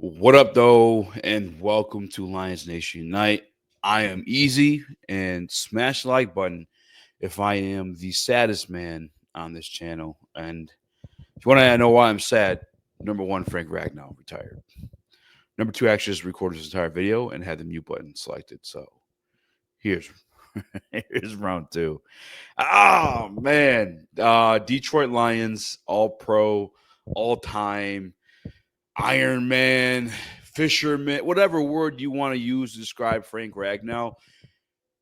What up, though, and welcome to Lions Nation Unite. I am Easy, and smash the like button if I am the saddest man on this channel. And if you want to know why I'm sad, number one, Frank Ragnow retired. Number two, actually just recorded his entire video and had the mute button selected. So here's here's round two. Oh man, Detroit Lions, all pro, all time Iron Man, fisherman, whatever word you want to use to describe Frank Ragnow,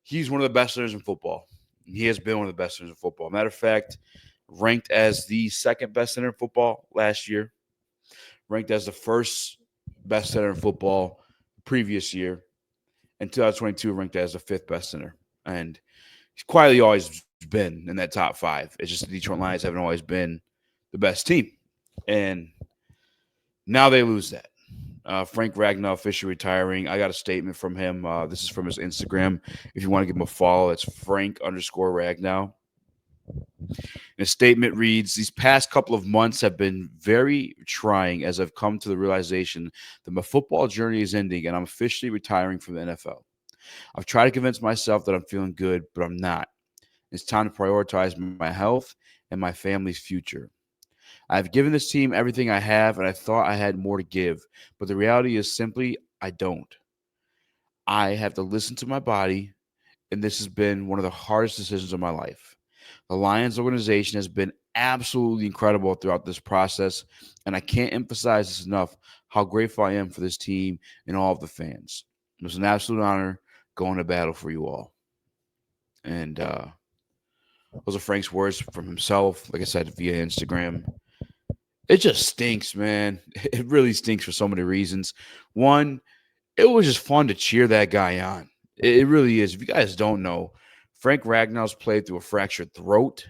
he's one of the best centers in football. He has been one of the best centers in football. Matter of fact, ranked as the second best center in football last year, ranked as the first best center in football previous year, and 2022 ranked as the fifth best center. And he's quietly always been in that top five. It's just the Detroit Lions haven't always been the best team. And now they lose that. Frank Ragnow officially retiring. I got a statement from him. This is from his Instagram. If you want to give him a follow, it's Frank_Ragnow. And his statement reads, "These past couple of months have been very trying as I've come to the realization that my football journey is ending and I'm officially retiring from the NFL. I've tried to convince myself that I'm feeling good, but I'm not. It's time to prioritize my health and my family's future. I've given this team everything I have, and I thought I had more to give, but the reality is simply I don't. I have to listen to my body, and this has been one of the hardest decisions of my life. The Lions organization has been absolutely incredible throughout this process, and I can't emphasize this enough how grateful I am for this team and all of the fans. It was an absolute honor going to battle for you all." And those are Frank's words from himself, like I said, via Instagram. It just stinks, man. It really stinks for so many reasons. One, it was just fun to cheer that guy on. It really is. If you guys don't know, Frank Ragnow's played through a fractured throat.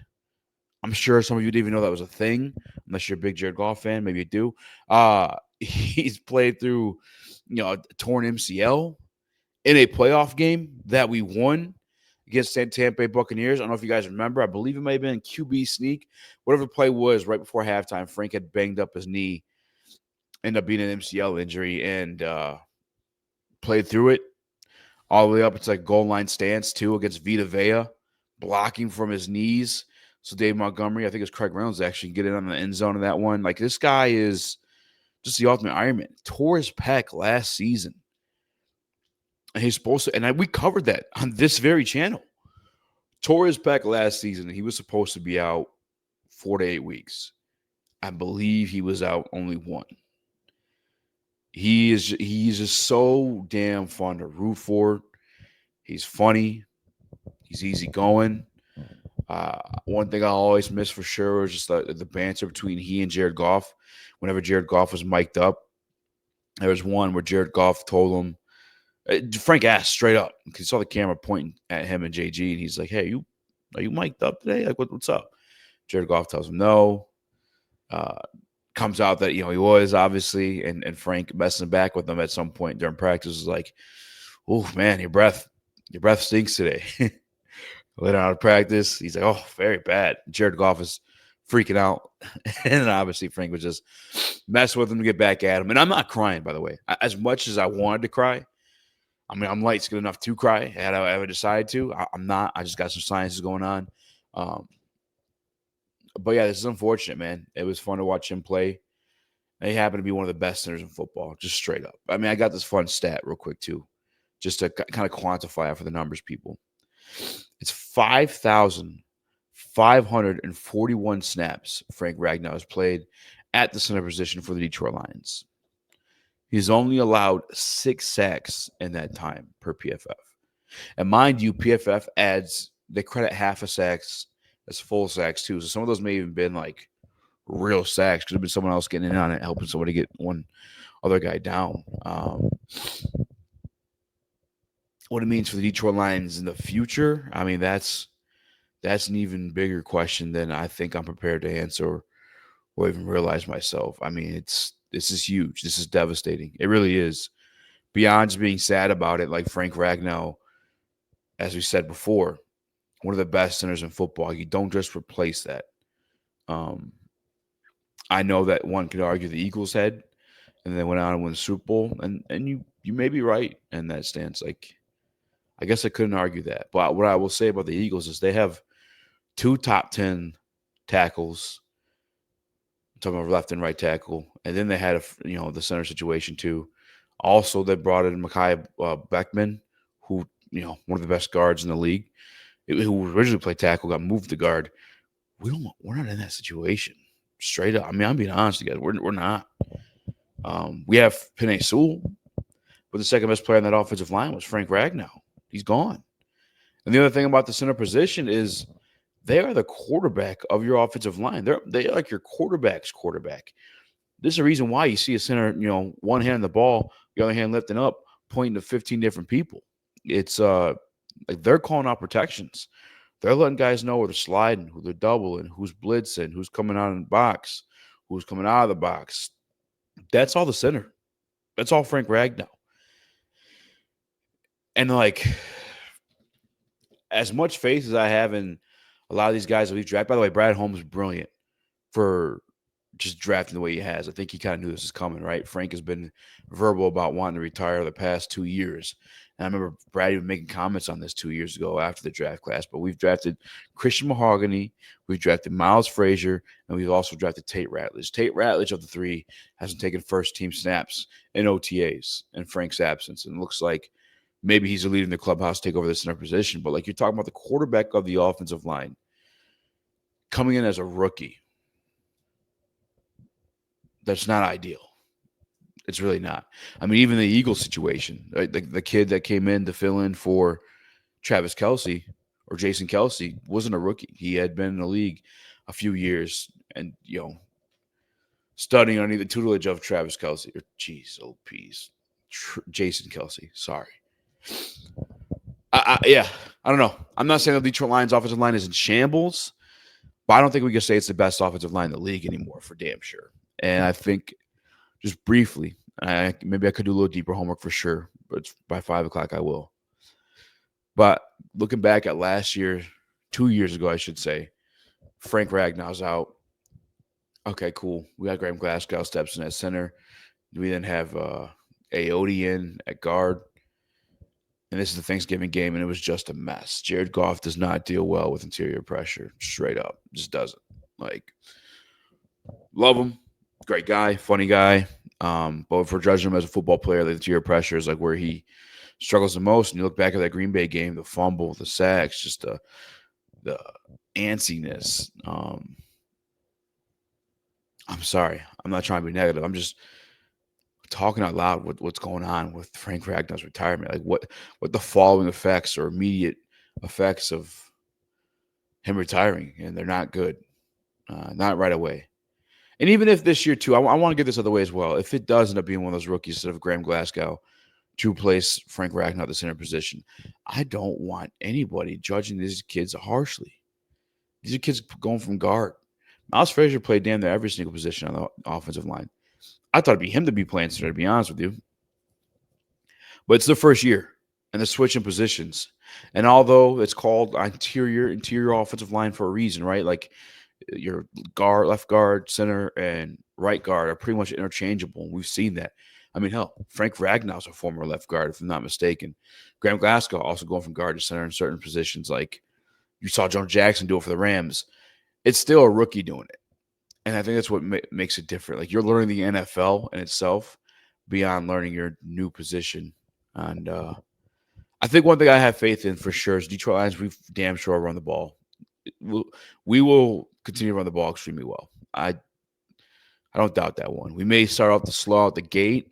I'm sure some of you didn't even know that was a thing, unless you're a big Jared Goff fan. Maybe you do. He's played through, a torn MCL in a playoff game that we won against Tampa Bay Buccaneers. I don't know if you guys remember. I believe it may have been QB sneak. Whatever the play was right before halftime, Frank had banged up his knee, ended up being an MCL injury, and played through it all the way up. It's like goal line stance, too, against Vita Vea, blocking from his knees. So Dave Montgomery, I think it's Craig Reynolds, actually get in on the end zone of that one. Like, this guy is just the ultimate Iron Man. Tore his pec last season. And he's supposed to, and we covered that on this very channel. Tore his pec last season. He was supposed to be out 4 to 8 weeks. I believe he was out only one. He's just so damn fun to root for. He's funny. He's easygoing. One thing I always miss for sure was just the banter between he and Jared Goff. Whenever Jared Goff was mic'd up, there was one where Jared Goff told him, Frank asked straight up because he saw the camera pointing at him and JG, and he's like, "Hey, are you mic'd up today? Like, what's up?" Jared Goff tells him no. Uh, Comes out that he was obviously, and Frank messing back with him at some point during practice was like, "Oh man, your breath stinks today." Later out of practice, he's like, "Oh, very bad." Jared Goff is freaking out, and obviously Frank was just messing with him to get back at him. And I'm not crying, by the way. As much as I wanted to cry, I mean, I'm light skinned enough to cry had I ever decided to. I'm not. I just got some sciences going on. Um, but yeah, this is unfortunate, man. It was fun to watch him play. And he happened to be one of the best centers in football, just straight up. I mean, I got this fun stat real quick, too, just to kind of quantify it for the numbers, people. It's 5,541 snaps Frank Ragnow has played at the center position for the Detroit Lions. He's only allowed 6 sacks in that time per PFF. And mind you, PFF adds, they credit half a sacks as full sacks too. So some of those may even been like real sacks. Could have been someone else getting in on it, helping somebody get one other guy down. What it means for the Detroit Lions in the future, I mean, that's an even bigger question than I think I'm prepared to answer or even realize myself. I mean, this is huge. This is devastating. It really is. Beyond just being sad about it, like Frank Ragnow, as we said before, one of the best centers in football. You don't just replace that. Um, I know that one could argue the Eagles had and then went on and won the Super Bowl. And you may be right in that stance. Like I guess I couldn't argue that. But what I will say about the Eagles is they have two top 10 tackles. I'm talking about left and right tackle, and then they had the center situation too. Also, they brought in Mekhi Beckman, who one of the best guards in the league, who originally played tackle, got moved to guard. We're not in that situation. Straight up. I mean, I'm being honest with you guys. We're not. We have Penei Sewell, but the second best player on that offensive line was Frank Ragnow. He's gone. And the other thing about the center position is they are the quarterback of your offensive line. They're like your quarterback's quarterback. This is the reason why you see a center, one hand on the ball, the other hand lifting up, pointing to 15 different people. It's like they're calling out protections. They're letting guys know where they're sliding, who they're doubling, who's blitzing, who's coming out of the box, who's coming out of the box. That's all the center. That's all Frank Ragnow. And like as much faith as I have in a lot of these guys that we've drafted. By the way, Brad Holmes is brilliant for just drafting the way he has. I think he kind of knew this was coming, right? Frank has been verbal about wanting to retire the past 2 years. And I remember Brad even making comments on this 2 years ago after the draft class. But we've drafted Christian Mahogany, we've drafted Miles Frazier, and we've also drafted Tate Ratledge. Tate Ratledge of the three hasn't taken first team snaps in OTAs in Frank's absence. And it looks like maybe he's leading the clubhouse to take over the center position. But like you're talking about the quarterback of the offensive line coming in as a rookie, that's not ideal. It's really not. I mean, even the Eagles situation, right? The kid that came in to fill in for Travis Kelsey or Jason Kelsey wasn't a rookie. He had been in the league a few years and, studying under the tutelage of Travis Kelsey. Or, geez, oh, peas. Jason Kelsey. Sorry. Yeah, I don't know. I'm not saying the Detroit Lions offensive line is in shambles, but I don't think we can say it's the best offensive line in the league anymore for damn sure. And I think just briefly, maybe I could do a little deeper homework for sure, but by 5 o'clock I will. But looking back at last year, 2 years ago, I should say, Frank Ragnow's out. Okay, cool. We got Graham Glasgow steps in at center. We then have Ayotte in at guard. And this is the Thanksgiving game, and it was just a mess. Jared Goff does not deal well with interior pressure, straight up. Just doesn't. Like, love him. Great guy, funny guy. But if we're judging him as a football player, the interior pressure is like where he struggles the most. And you look back at that Green Bay game, the fumble, the sacks, just the antsiness. I'm sorry. I'm not trying to be negative. I'm just talking out loud what's going on with Frank Ragnow's retirement. Like what the following effects or immediate effects of him retiring, and they're not good. Not right away. And even if this year too, I want to get this other way as well. If it does end up being one of those rookies instead of Graham Glasgow to replace Frank Ragnow at the center position, I don't want anybody judging these kids harshly. These are kids going from guard. Miles Frazier played damn near every single position on the offensive line. I thought it'd be him to be playing center, to be honest with you. But it's the first year, and they're switching positions. And although it's called interior offensive line for a reason, right? Like your guard, left guard, center, and right guard are pretty much interchangeable. We've seen that. I mean, hell, Frank Ragnow's a former left guard, if I'm not mistaken. Graham Glasgow also going from guard to center in certain positions. Like you saw Joe Jackson do it for the Rams. It's still a rookie doing it. And I think that's what makes it different. Like you're learning the NFL in itself beyond learning your new position. And I think one thing I have faith in for sure is Detroit Lions. We've damn sure run the ball. We will continue to run the ball extremely well. I don't doubt that one. We may start off to slow out the gate,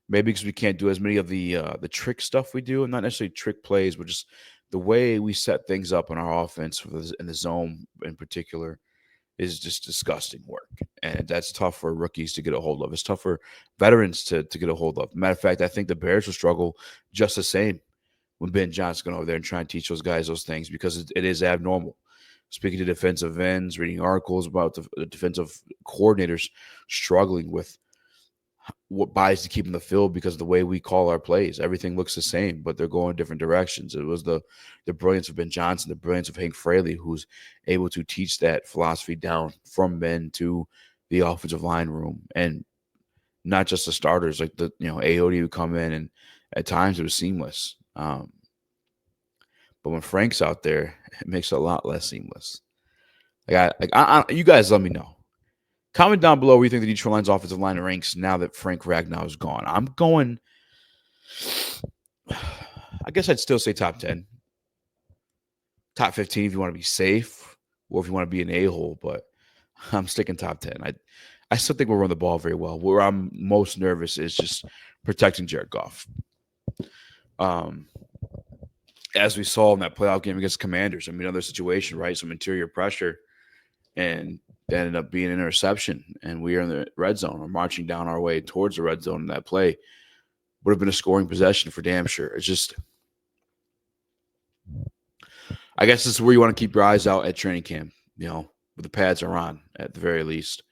maybe because we can't do as many of the trick stuff we do, and not necessarily trick plays, but just the way we set things up in our offense in the zone in particular is just disgusting work. And that's tough for rookies to get a hold of. It's tough for veterans to get a hold of. Matter of fact, I think the Bears will struggle just the same when Ben Johnson going over there and trying to teach those guys those things because it is abnormal. Speaking to defensive ends, reading articles about the defensive coordinators struggling with what buys to keep in the field because of the way we call our plays. Everything looks the same, but they're going different directions. It was the brilliance of Ben Johnson, the brilliance of Hank Fraley, who's able to teach that philosophy down from Ben to the offensive line room. And not just the starters, like AOD would come in, and at times it was seamless. But when Frank's out there, it makes it a lot less seamless. You guys let me know. Comment down below where you think the Detroit Lions offensive line ranks now that Frank Ragnow is gone. I'm going. I guess I'd still say top 10, top 15 if you want to be safe, or if you want to be an a-hole. But I'm sticking top 10. I still think we'll run the ball very well. Where I'm most nervous is just protecting Jared Goff. As we saw in that playoff game against Commanders, I mean, another situation, right? Some interior pressure, and that ended up being an interception. And we are in the red zone. We're marching down our way towards the red zone in that play. Would have been a scoring possession for damn sure. It's just, I guess this is where you want to keep your eyes out at training camp, with the pads are on at the very least.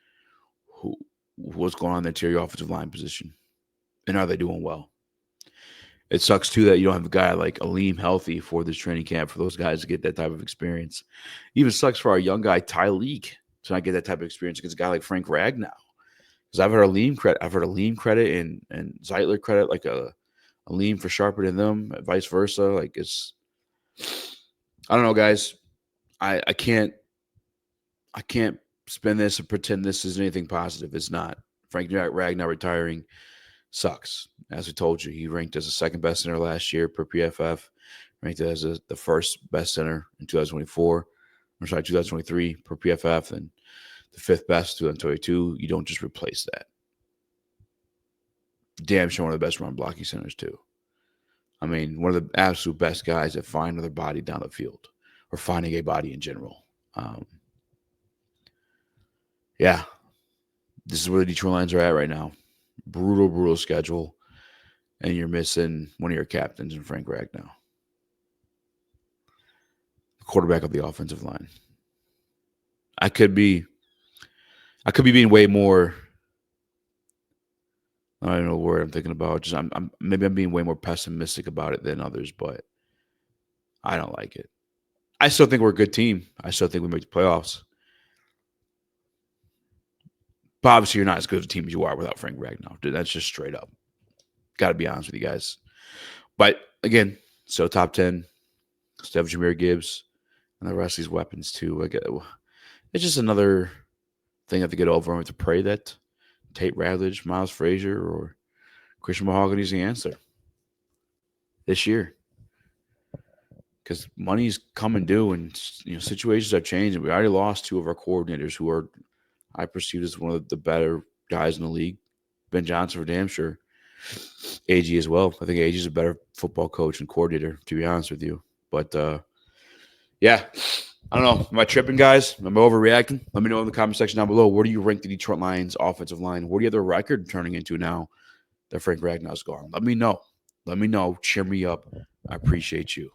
What's going on in the interior offensive line position? And are they doing well? It sucks too that you don't have a guy like Aleem healthy for this training camp for those guys to get that type of experience. Even sucks for our young guy Ty Leak to not get that type of experience against a guy like Frank Ragnow. Because I've heard Aleem credit and Zeitler credit, like a Aleem for sharper than them, vice versa. Like I don't know, guys. I can't spin this and pretend this is anything positive. It's not. Frank Ragnow retiring sucks. As we told you, he ranked as the second best center last year per PFF, ranked as the first best center in 2023 per PFF, and the fifth best 2022. You don't just replace that. Damn sure one of the best run blocking centers too. I mean, one of the absolute best guys that find another body down the field, or finding a body in general. Yeah, this is where the Detroit Lions are at right now. Brutal schedule, and you're missing one of your captains in Frank Ragnow, the quarterback of the offensive line. I could be being way more. I don't know what word I'm thinking about. Just maybe I'm being way more pessimistic about it than others, but I don't like it. I still think we're a good team. I still think we make the playoffs. But obviously, you're not as good of a team as you are without Frank Ragnow. Dude, that's just straight up. Got to be honest with you guys. But again, so top 10, still have Jahmyr Gibbs and the rest of these weapons too. It's just another thing I have to get over. I have to pray that Tate Radledge, Miles Frazier, or Christian Mahogany is the answer this year. Because money's coming due, and situations are changing. We already lost two of our coordinators, who are I perceive as one of the better guys in the league. Ben Johnson for damn sure. AG as well. I think AG is a better football coach and coordinator, to be honest with you. But yeah, I don't know. Am I tripping, guys? Am I overreacting? Let me know in the comment section down below. Where do you rank the Detroit Lions offensive line? What do you have the record turning into now that Frank Ragnow's gone? Let me know. Let me know. Cheer me up. I appreciate you.